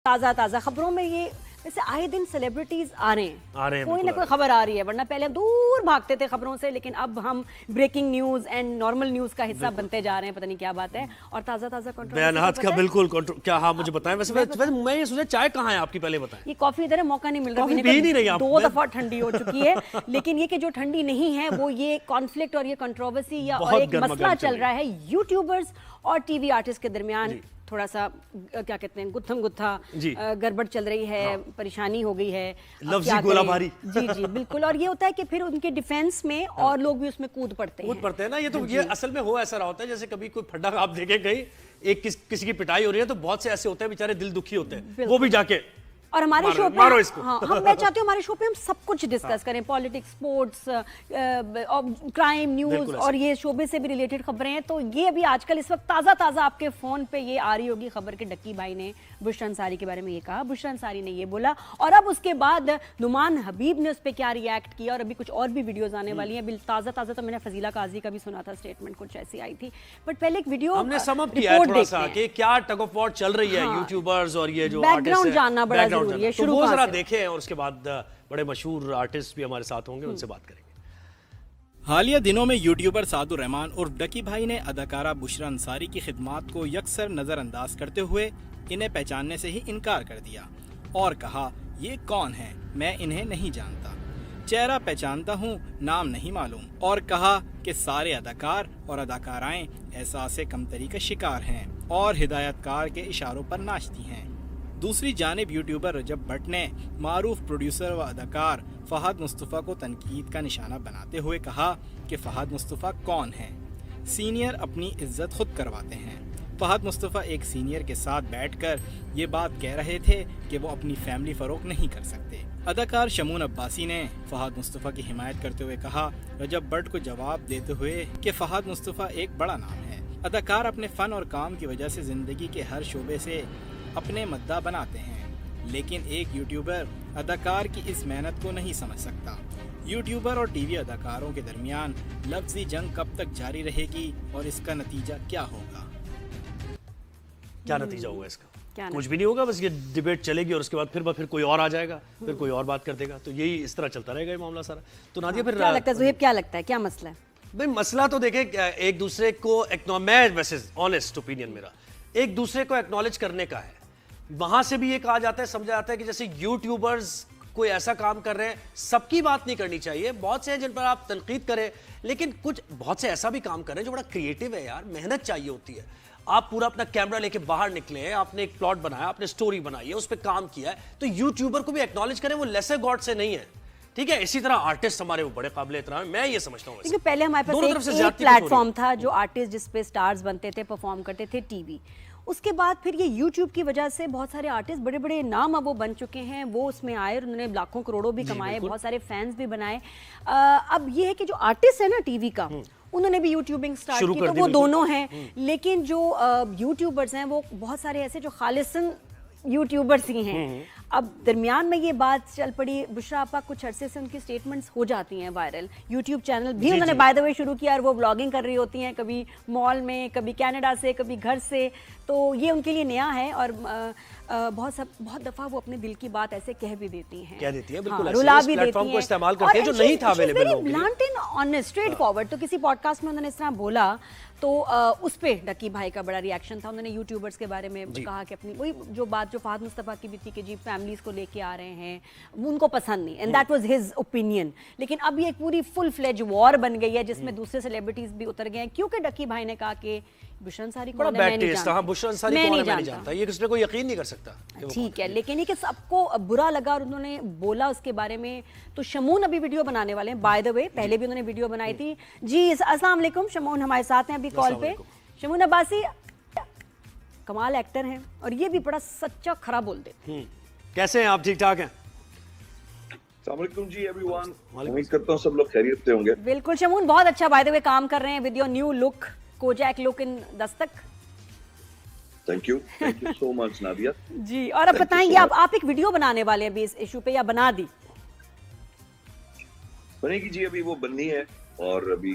ताज़ा ताज़ा खबरों में ये वैसे आए दिन सेलिब्रिटीज आ रहे हैं, कोई ना कोई खबर आ रही है, वरना पहले हम दूर भागते थे खबरों से, लेकिन अब हम breaking news and normal news का हिस्सा बनते जा रहे हैं। पता नहीं क्या बात है। और ताज़ा ताज़ा बयानात का बिल्कुल क्या, हाँ मुझे बताएं। वैसे मैं ये सोचा चाय कहाँ है आपकी, पहले बताएं। ये कॉफी इधर है, मौका नहीं मिल रहा पीने का, 2 दफा ठंडी हो चुकी है। लेकिन ये कि जो ठंडी नहीं है वो ये कॉन्फ्लिक्ट और ये कंट्रोवर्सी या और एक मसला चल रहा है यूट्यूबर्स और टीवी आर्टिस्ट के दरमियान। थोड़ा सा क्या कहते हैं, गुत्थम गुत्था गड़बड़ चल रही है, परेशानी हो गई है, लफ्ज़ी गोलाबारी। जी जी बिल्कुल। और ये होता है कि फिर उनके डिफेंस में और लोग भी उसमें कूद पड़ते हैं ना। ये तो ये असल में हो ऐसा रहा होता है जैसे कभी कोई फड्डा आप देखें कहीं एक किसी की पिटाई हो रही है, तो बहुत से ऐसे होते हैं बेचारे दिल दुखी होते हैं, वो भी जाके और हमारे शो पे मैं चाहती हूँ हमारे शो पे हम सब कुछ डिस्कस करें, पॉलिटिक्स, स्पोर्ट्स, क्राइम, न्यूज और ये शोबे से भी रिलेटेड खबरें हैं। तो ये अभी आजकल इस वक्त ताज़ा ताज़ा आपके फ़ोन पे ये आ रही होगी खबर के डक्की भाई ने बुशरा अंसारी के बारे में ये कहा, बुशरा अंसारी ने ये बोला, और अब उसके बाद नुमान हबीब ने उस पर क्या रिएक्ट किया, और अभी कुछ और भी वीडियोज आने वाली हैं। ताज़ा ताज़ा तो मैंने फजीला काजी का भी सुना था स्टेटमेंट, कुछ ऐसी आई थी। बट पहले एक वीडियो हमने सम अप किया है थोड़ा सा कि क्या टग ऑफ वॉर चल रही है यूट्यूबर्स और ये जो बैकग्राउंड जानना बड़ा जरूरी है। शुरू वो जरा देखें और उसके बाद बड़े मशहूर आर्टिस्ट भी हमारे साथ होंगे, उनसे बात करेंगे। हालिया दिनों में यूट्यूबर सादुर रहमान उर्फ डकी भाई ने अदाकारा बुशरा अंसारी की खिदमात को यकसर नजरअंदाज करते हुए इन्हें पहचानने से ही इनकार कर दिया और कहा, ये कौन है, मैं इन्हें नहीं जानता, चेहरा पहचानता हूँ, नाम नहीं मालूम, और कहा कि सारे अदाकार और अदाकाराएं एहसास कमतरी का शिकार हैं और हिदायतकार के इशारों पर नाचती हैं। दूसरी जानिब यूट्यूबर रजब भट्ट ने मारूफ प्रोड्यूसर व अदाकार फहद मुस्तफ़ा को तनकीद का निशाना बनाते हुए कहा कि फहद मुस्तफ़ा कौन है, सीनियर अपनी इज्जत खुद करवाते हैं। फहद मुस्तफ़ा एक सीनियर के साथ बैठकर ये बात कह रहे थे कि वो अपनी फैमिली फ़रोग़ नहीं कर सकते। अदाकार शमून अब्बासी ने फहद मुस्तफ़ा की हिमायत करते हुए कहा, रजब भट्ट को जवाब देते हुए कि फहद मुस्तफ़ा एक बड़ा नाम है। अदाकार अपने फ़न और काम की वजह से ज़िंदगी के हर शोबे से अपने मद्दा बनाते हैं, लेकिन एक यूट्यूबर अदाकार की इस मेहनत को नहीं समझ सकता। यूट्यूबर और टीवी अदाकारों के दरमियान लफ्ज़ी जंग कब तक जारी रहेगी और इसका नतीजा क्या होगा? क्या नतीजा होगा इसका? कुछ भी नहीं होगा, बस ये डिबेट चलेगी और उसके बाद फिर कोई और आ जाएगा, फिर कोई और बात कर देगा, तो यही इस तरह चलता रहेगा ये मामला सारा। तो नादिया फिर क्या लगता है ज़ुहैब, क्या लगता है क्या मसला है? भाई मसला तो देखें, एक दूसरे को मैं वैसे ऑनेस्ट ओपिनियन मेरा एक दूसरे को एक्नॉलेज करने का है। वहां से भी ये कहा जाता है, समझा जाता है कि जैसे यूट्यूबर्स कोई ऐसा काम कर रहे हैं, सबकी बात नहीं करनी चाहिए, बहुत से हैं जिन पर आप तनकीद करें, लेकिन कुछ बहुत से ऐसा भी काम कर रहे हैं जो बड़ा क्रिएटिव है यार, मेहनत चाहिए होती है। आप पूरा अपना कैमरा लेके बाहर निकले हैं, आपने एक प्लॉट बनाया, आपने स्टोरी बनाई है, उस पर काम किया है, तो यूट्यूबर को भी एक्नॉलेज करें, वो लेसर गॉड से नहीं है, ठीक है। इसी तरह आर्टिस्ट हमारे वो बड़े काबिल एहतराम है, मैं ये समझता हूँ। पहले हमारे पास एक प्लेटफॉर्म था जो आर्टिस्ट जिस पे स्टार्स बनते थे, परफॉर्म करते थे, टीवी। उसके बाद फिर ये YouTube की वजह से बहुत सारे आर्टिस्ट बड़े बड़े नाम अब वो बन चुके हैं, वो उसमें आए और उन्होंने लाखों करोड़ों भी कमाए, बहुत सारे फैंस भी बनाए। अब ये है कि जो आर्टिस्ट है ना टीवी का, उन्होंने भी यूट्यूबिंग स्टार्ट की, तो वो दोनों हैं। लेकिन जो यूट्यूबर्स हैं वो बहुत सारे ऐसे जो खालिसन यूट्यूबर्स ही हैं। अब दरमियान में ये बात चल पड़ी, बुशरा आपा कुछ अरसे से उनकी स्टेटमेंट्स हो जाती हैं वायरल, यूट्यूब चैनल भी उन्होंने बाय द वे शुरू किया और वो ब्लॉगिंग कर रही होती हैं, कभी मॉल में, कभी कनाडा से, कभी घर से, तो ये उनके लिए नया है। और बहुत दफा वो अपने दिल की बात ऐसे कह भी देती हैं, कह देती हैं, बिल्कुल रुला भी देती हैं, को इस्तेमाल करती हैं जो नहीं था अवेलेबल लोगों के लिए। Blunt and honest, straight forward. तो किसी पॉडकास्ट में उन्होंने इस तरह बोला, तो उस पे डकी भाई का बड़ा रिएक्शन था। उन्होंने यूट्यूबर्स के बारे में कहा कि अपनी वही जो बात जो फहद मुस्तफ़ा की भी थी कि जी फैमिलीज को लेके आ रहे हैं, उनको पसंद नहीं, and that was his opinion. लेकिन अब ये एक पूरी फुल फ्लेज वॉर बन गई है जिसमें दूसरे सेलिब्रिटीज भी उतर गए हैं, क्योंकि डकी भाई ने कहा कि बुशरा अंसारी बड़ा बैड टेस्ट था, बुशरा अंसारी को मैं नहीं जानता, ये किसी को यकीन नहीं कर सकता। ठीक है, लेकिन ये कि सबको बुरा लगा और उन्होंने बोला उसके बारे में। तो शमून अभी वीडियो बनाने वाले हैं, बाय द वे पहले भी उन्होंने वीडियो बनाई थी जी। अस्सलाम वालेकुम, शमून हमारे साथ हैं अभी कॉल पे। शमून अब्बासी कमाल एक्टर हैं और ये भी बड़ा सच्चा खरा बोल देते। कैसे हैं आप, ठीक ठाक हैं? जी एवरीवन, उम्मीद करता हूं सब लोग खैरियत से होंगे। बिल्कुल शमून, बहुत अच्छा बाय द वे काम कर रहे हैं with your new look, Kojak look in Dastak. Thank you so much Nadia ji. और अब बताएंगे आप एक वीडियो बनाने वाले हैं अभी इस इशू पे, या बना दी? बनेगी जी, अभी वो बननी है और अभी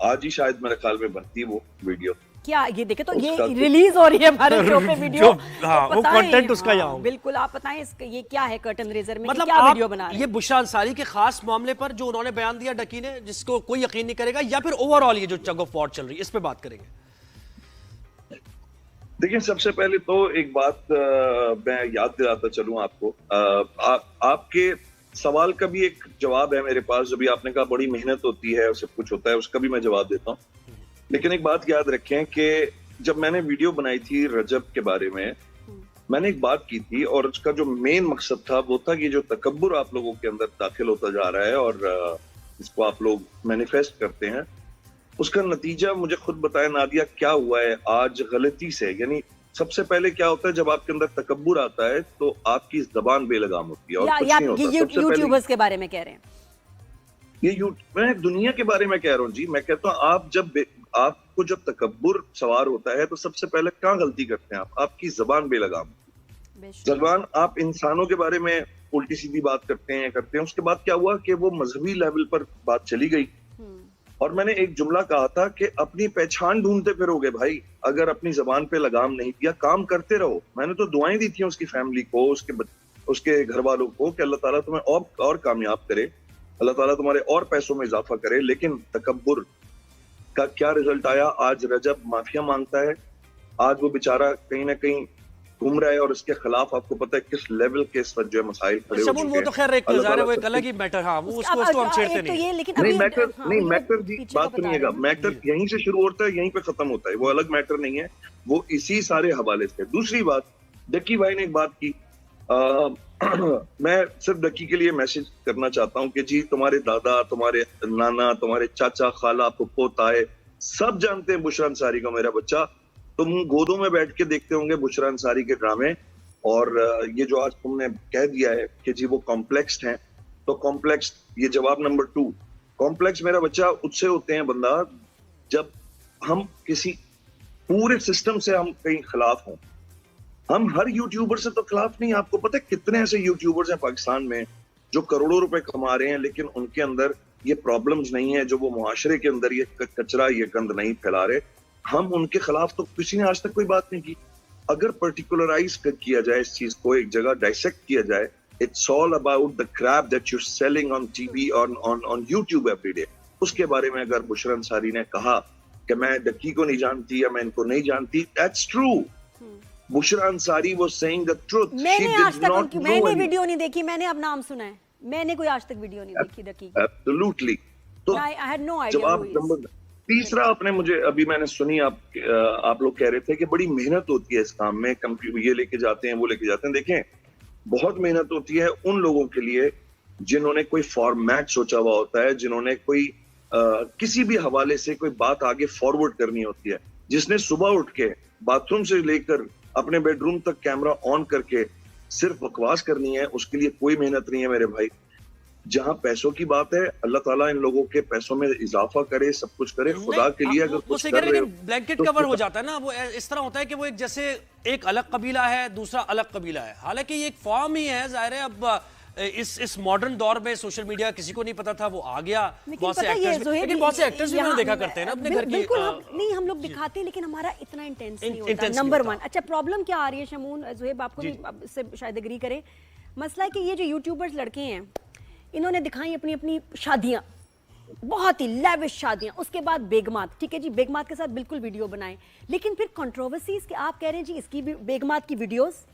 आज ही शायद मेरे ख्याल में बनती वो वीडियो। क्या ये देखे तो ये उसका- रिलीज हो रही है हमारे शो पे वीडियो। जो- हाँ, तो वो बताएं, content उसका हाँ, यहाँ होगा। बिल्कुल आप बताएं इसका ये क्या है कर्टन रेजर में, मतलब क्या आप वीडियो बना रहे ये हैं? बुशरा अंसारी के खास मामले पर जो उन्होंने बयान दिया डकी ने, जिसको कोई यकीन नहीं करेगा, या फिर ओवरऑल ये जो टग ऑफ वॉर चल रही है, इस पे बात करेंगे। देखिए, सबसे पहले तो एक बात मैं याद दिलाता चलूं आपको। आपके सवाल का भी एक जवाब है मेरे पास, जो भी आपने कहा बड़ी मेहनत होती है और सब कुछ होता है, उसका भी मैं जवाब देता हूं। लेकिन एक बात याद रखें कि जब मैंने वीडियो बनाई थी रजब के बारे में, मैंने एक बात की थी और उसका जो मेन मकसद था वो था कि जो तकब्बुर आप लोगों के अंदर दाखिल होता जा रहा है और इसको आप लोग मैनिफेस्ट करते हैं, उसका नतीजा मुझे खुद बताया नादिया क्या हुआ है आज गलती से। यानी सबसे पहले क्या होता है, जब आपके अंदर तकब्बुर आता है तो आपकी जबान बेलगाम होती है और कुछ या नहीं होता। ये सबसे पहले यूट्यूबर्स के बारे में कह रहे हैं? मैं दुनिया के बारे में कह रहा हूँ जी। मैं कहता हूँ आपको जब तकब्बुर सवार होता है तो सबसे पहले क्या गलती करते हैं आपकी जबान बेलगाम। जबान, आप इंसानों के बारे में उल्टी सीधी बात करते हैं। उसके बाद क्या हुआ कि वो मजहबी लेवल पर बात चली गई और मैंने एक जुमला कहा था कि अपनी पहचान ढूंढते फिरोगे भाई, अगर अपनी जबान पे लगाम नहीं दिया, काम करते रहो। मैंने तो दुआएं दी थी उसकी फैमिली को, उसके घर वालों को कि अल्लाह ताला तुम्हें और कामयाब करे, अल्लाह ताला तुम्हारे और पैसों में इजाफा करे। लेकिन तकब्बुर का क्या रिजल्ट आया? आज रजब माफिया मांगता है, आज वो बेचारा कहीं ना कहीं घूम रहा है और इसके खिलाफ आपको पता है किस लेवल के इस वक्त जो है मसाइल खड़े हो शबून, चुके वो तो खैर एक अल्लाह नज़ारा, वो ताला एक अलग ही मैटर, हाँ वो उसको हम छेड़ते तो नहीं। ये लेकिन नहीं अभी मैटर हाँ, नहीं वो मैटर जी, पीछे का बात बता सुनिएगा, रहे हैं। मैटर यहीं से शुरू होता है यहीं पे खत्म होता है, वो अलग मैटर नहीं है, वो इसी सारे हवाले से। दूसरी बात, डक्की भाई ने एक बात की, मैं सिर्फ डक्की के लिए मैसेज करना चाहता हूँ कि जी तुम्हारे दादा, तुम्हारे नाना, तुम्हारे चाचा, खाला, फुप्पो, ताए सब जानते हैं बुशरा अंसारी का मेरा बच्चा। तुम गोदों में बैठ के देखते होंगे बुशरा अंसारी के ड्रामे, और ये जो आज तुमने कह दिया है कि जी वो कॉम्प्लेक्स हैं, तो कॉम्प्लेक्स, ये जवाब नंबर 2। कॉम्प्लेक्स मेरा बच्चा उससे होते हैं बंदा जब हम किसी पूरे सिस्टम से हम कहीं खिलाफ हों। हम हर यूट्यूबर से तो खिलाफ नहीं। आपको पता है कितने ऐसे यूट्यूबर्स हैं पाकिस्तान में जो करोड़ों रुपए कमा रहे हैं, लेकिन उनके अंदर ये प्रॉब्लम्स नहीं है, जो वो मुआशरे के अंदर ये कचरा, ये गंद नहीं फैला रहे। हम उनके खिलाफ तो किसी ने आज तक कोई बात नहीं की। अगर पर्टिकुलराइज किया जाए इस चीज को, एक जगह डाइसेक्ट किया जाए, it's all about the crap that you selling on TV, on YouTube every day. उसके बारे में अगर बुशरा अंसारी ने कहा कि मैं डक्की को नहीं जानती या मैं इनको नहीं जानती, that's true. Bushra Ansari was saying the truth. मैंने आज तक उनकी मैंने वीडियो नहीं देखी, मैंने अब नाम सुना है, मैंने कोई आज तक वीडियो नहीं देखी डक्की की। एब्सोल्युटली। तो आई हैड नो आईडिया। जवाब नंबर तीसरा आपने मुझे अभी मैंने सुनी, आप लोग कह रहे थे कि बड़ी मेहनत होती है इस काम में, कंप्यूटर ये लेके जाते हैं वो लेके जाते हैं। देखें, बहुत मेहनत होती है उन लोगों के लिए जिन्होंने कोई फॉर्मेट सोचा हुआ होता है, जिन्होंने कोई किसी भी हवाले से कोई बात आगे फॉरवर्ड करनी होती है, जिसने सुबह उठ के बाथरूम से लेकर अपने बेडरूम तक कैमरा ऑन करके सिर्फ बकवास करनी है, उसके लिए कोई मेहनत नहीं है मेरे भाई। जहां पैसों की बात है, अल्लाह ताला इन लोगों के पैसों में इजाफा करे, सब कुछ करे खुदा के लिए। अगर कुछ कर रहे हो ब्लैंकेट तो कवर हो जाता है ना, वो इस तरह होता है कि वो एक जैसे एक अलग कबीला है, दूसरा अलग कबीला है। हालांकि ये एक फॉर्म ही है, जाहिर है अब इस मॉडर्न दौर में सोशल मीडिया किसी को नहीं पता था, वो आ गया। बहुत से एक्टर्स भी देखा करते हैं ना अपने घर की। बिल्कुल नहीं, हम लोग दिखाते हैं लेकिन हमारा इतना इंटेंस नहीं होता, नंबर 1। अच्छा, प्रॉब्लम क्या आ रही है शमून, ज़ुहैब आपको भी इससे शायद एग्री करें, मसला है कि ये जो यूट्यूबर्स लड़के हैं, इन्होंने दिखाई अपनी अपनी शादियां, बहुत ही लेविश शादियां, उसके बाद बेगमात, ठीक है जी, बेगमात के साथ बिल्कुल वीडियो बनाएं, लेकिन फिर कंट्रोवर्सीज के आप कह रहे हैं जी इसकी भी बेगमात की वीडियोस,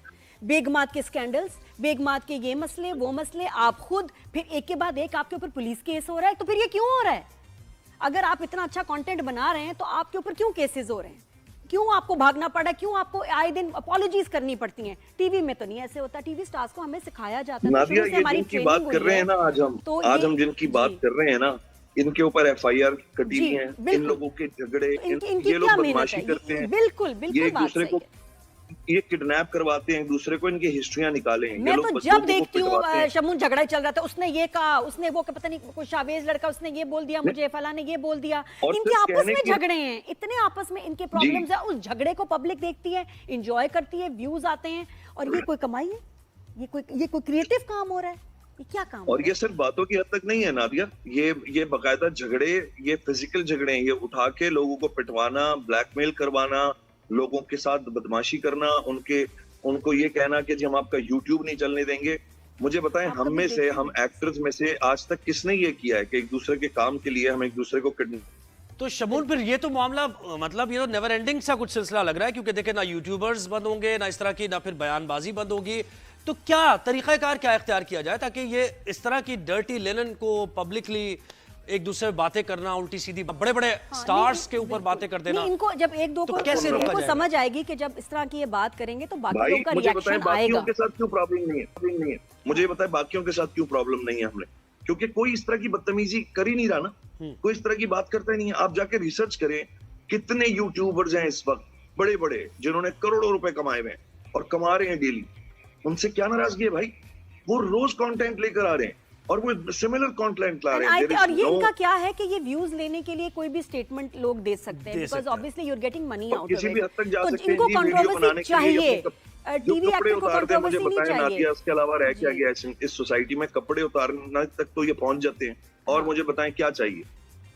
बेगमात के स्कैंडल्स, बेगमात के ये मसले वो मसले, आप खुद फिर एक के बाद एक आपके ऊपर पुलिस केस हो रहा है। तो फिर ये क्यों हो रहा है? अगर आप इतना अच्छा कंटेंट बना रहे हैं तो आपके ऊपर क्यों केसेस हो रहे हैं? क्यों आपको भागना पड़ा? क्यों आपको आए दिन अपॉलॉजीज करनी पड़ती हैं? टीवी में तो नहीं ऐसे होता, टीवी स्टार्स को हमें सिखाया जाता है। नादिया, ये जिनकी बात कर रहे हैं ना आज हम जिनकी बात कर रहे हैं ना, इनके ऊपर FIR कटी हुई है, इन लोगों के झगड़े, ये लोग बदमाशी करते हैं, बिल्कुल बिल्कुल, ये एक दूसरे को ये किडनैप करवाते हैं एक दूसरे को, इनकी हिस्ट्रियां निकाले हैं। मैं तो जब देखती हूँ शमून झगड़ा ही चल रहा था, उसने ये कहा, उसने वो, पता नहीं कोई शावेज लड़का, उसने ये बोल दिया मुझे, फला ने ये बोल दिया, इनके आपस में झगड़े हैं, इतने आपस में इनके प्रॉब्लम्स है, उस झगड़े को पब्लिक देखती है, एंजॉय करती है, व्यूज आते हैं, और ये कोई कमाई है? ये कोई क्रिएटिव काम हो रहा है? ये क्या काम और है? ये सिर्फ बातों की हद तक नहीं है नादिया, ये बकायदा झगड़े, ये फिजिकल झगड़े हैं, ये उठा के लोगों को पिटवाना, ब्लैकमेल करवाना, लोगों के साथ बदमाशी करना, उनको ये कहना कि जी हम आपका यूट्यूब नहीं चलने देंगे। मुझे बताएं, आपका हम भी में से, देखते हम एक्टर्स में से आज तक किसने ये किया है कि एक दूसरे के काम के लिए हम एक दूसरे को तो शमून फिर ये तो मामला मतलब ये तो नेवर एंडिंग सा कुछ सिलसिला लग रहा है, क्योंकि देखे ना यूट्यूबर्स बंद होंगे, ना इस तरह की, ना फिर बयानबाजी बंद होगी। तो क्या तरीकाकार क्या इख्तियार किया जाए ताकि ये इस तरह की डर्टी लिनन को पब्लिकली एक दूसरे से बातें करना, उल्टी सीधी बड़े बड़े स्टार्स के ऊपर बातें कर देना, नहीं, इनको जब एक दो तो को कैसे रोका इनको जाएगा? समझ आएगी कि जब इस तरह की ये बात करेंगे तो बाकी भाई लोगों का मुझे बताएं रिएक्शन बाकियों आएगा। के साथ क्यों प्रॉब्लम नहीं है, मुझे बताएं बाकियों के साथ क्यों प्रॉब्लम नहीं है हमें, क्योंकि कोई इस तरह की बदतमीजी कर ही नहीं रहा ना, कोई इस तरह की बात करता ही नहीं है। आप जाके रिसर्च करें, कितने यूट्यूबर्स हैं इस वक्त बड़े बड़े जिन्होंने करोड़ों रुपए कमाए हुए हैं और कमा रहे हैं डेली, उनसे क्या नाराजगी है भाई? वो रोज कंटेंट लेकर आ रहे हैं और वो सिमिलर कंटेंट ला रहे हैं। There is और ये no- इनका क्या है कि ये व्यूज लेने के लिए कोई भी स्टेटमेंट लोग दे सकते हैं, दे बिकॉज सकते हैं। Obviously you are getting money और आउट ऑफ किसी भी हद तक जा तो सकते हैं इनको जी, वीडियो बनाने कंट्रोवर्सी के लिए चाहिए, जो टीवी कपड़े एक्टर को उतारते हैं, मुझे कंट्रोवर्सी नहीं बताएं चाहिए। नादिया, इसके अलावा रह क्या जी। गया इस सोसाइटी में? कपड़े उतारने तक तो ये पहुंच जाते हैं, और मुझे बताएं क्या चाहिए?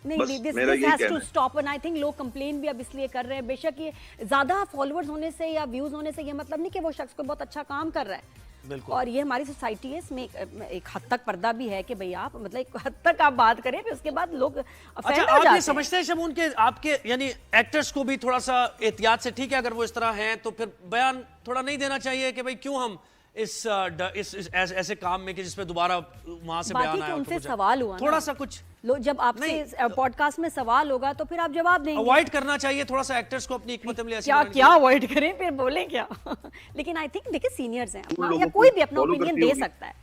नहीं, बस दिस मेरा यही हैज टू कहना है। स्टॉप एंड आई थिंक लोग कंप्लेन भी अब इसलिए कर रहे हैं। बेशक ये ज्यादा फॉलोअर्स होने से या व्यूज होने से ये मतलब नहीं कि वो शख्स कोई बहुत अच्छा काम कर रहा है, बिल्कुल। और ये हमारी सोसाइटी है, इसमें एक हद तक पर्दा भी है कि भाई आप मतलब एक हद तक आप बात करें, फिर उसके बाद लोग अच्छा, offend हो आप जाते ये हैं। समझते हैं शमून के आपके यानी एक्टर्स को भी थोड़ा सा एहतियात से, ठीक है अगर वो इस तरह हैं तो फिर बयान थोड़ा नहीं देना चाहिए कि भाई क्यों हम इस ऐसे काम में कि जिसमें दोबारा वहां से बाकी बयान कि आया, उनसे तो कुछ- सवाल हुआ ना। थोड़ा सा कुछ लोग जब आपसे पॉडकास्ट में सवाल होगा तो फिर आप जवाब देंगे। अवॉइड करना चाहिए थोड़ा सा एक्टर्स को अपनी हिकमत अमली ऐसी क्या बनानी क्या अवॉइड करें, फिर बोले क्या? लेकिन आई थिंक देखिए सीनियर्स हैं उन या लोगों कोई को भी अपना follow ओपिनियन करती दे होगी। सकता है।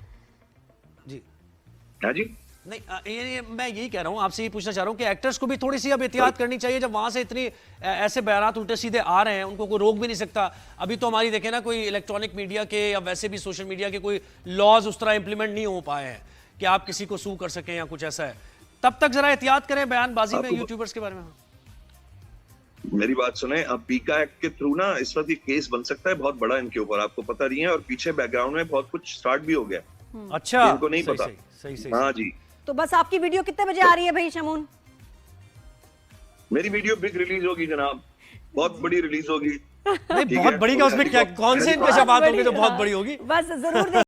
जी हाँ जी, नहीं मैं यही कह रहा हूँ, आपसे ये पूछना चाह रहा हूँ कि एक्टर्स को भी थोड़ी सी अब एहतियात करनी चाहिए जब वहां से इतनी ऐसे बयानात उल्टे सीधे आ रहे हैं, उनको कोई रोक भी नहीं सकता। अभी तो हमारी देखें ना, कोई इलेक्ट्रॉनिक मीडिया के या वैसे भी सोशल मीडिया के कोई लॉज उस तरह इंप्लीमेंट नहीं हो पाए हैं कि आप किसी को सू कर सकें या कुछ ऐसा है। तब तक जरा एहतियात करें बयानबाजी में यूट्यूबर्स के बारे में। मेरी बात सुने, अब पीका एक्ट के थ्रू ना इस वक्त ये केस बन सकता है बहुत बड़ा इनके ऊपर, आपको पता नहीं है, और पीछे बैकग्राउंड में बहुत कुछ स्टार्ट भी हो गया, अच्छा, इनको नहीं सही, पता। सही, सही, हाँ जी, तो बस आपकी वीडियो कितने बजे आ रही है भाई शमून? मेरी वीडियो बिग रिलीज होगी जनाब, बहुत बड़ी रिलीज होगी। नहीं ठीक बहुत है, बड़ी का और उसमें क्या, कौन से इनके शबात होंगे जो बहुत बड़ी होगी? बस जरूर